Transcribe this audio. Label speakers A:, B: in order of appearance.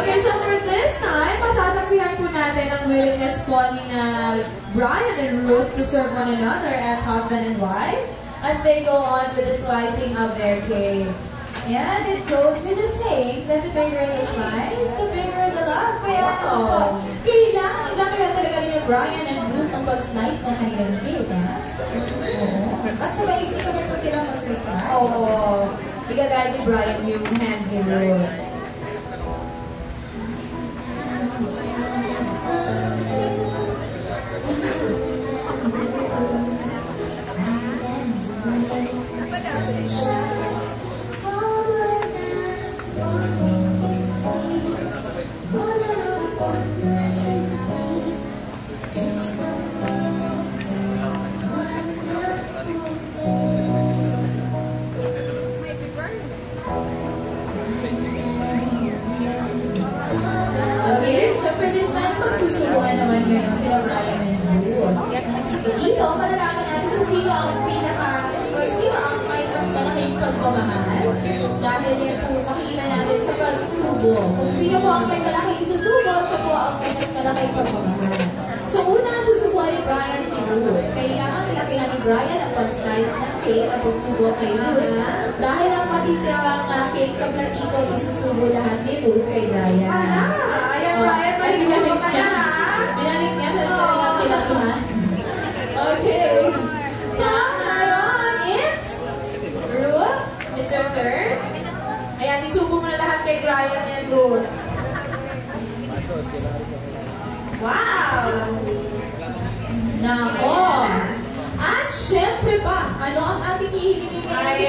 A: Okay, so for this time, masasaksihan po natin ang willingness po ni na Brian and Ruth to serve one another as husband and wife as they go on with the slicing of their cake.
B: And it goes with the saying that the bigger the slice, the bigger the love. Kaya kailangan talaga ni Brian and Ruth ang pag-slice ng kanilang cake. At sabay pa silang magsislice.
A: Oo. Igagay ni Brian yung hand ni Ruth.
B: Okay, so for this time, magsusubukan naman ngayon sila Brian and Ruth. So dito, malalaman natin kung sino ang sino ang may mas malaking pagmamahal. Dahil yan po, makikita natin sa pagsubo. Kung sino po ang may malaking susubo, siya po ang may mas malaking pagmamahal. So una, susubukan ni Brian si Ruth. Kailangan nilakihan ni Brian ang pag-slice ng cake at pagsubo kay Ruth. Dahil ang matitirang cake sa platito, isusubo lahat ni Ruth kay Brian.
A: Ayan, Brian, maligyan mo ka na, ha?
B: Binalik niya sa kanilang pinatuhan.
A: Okay. So, ngayon, it's Ruth. It's your turn. Ayan, isubo mo na lahat kay Brian and Ruth. Wow! Nako! At syempre pa, ano ang ating hihilingin ngayon?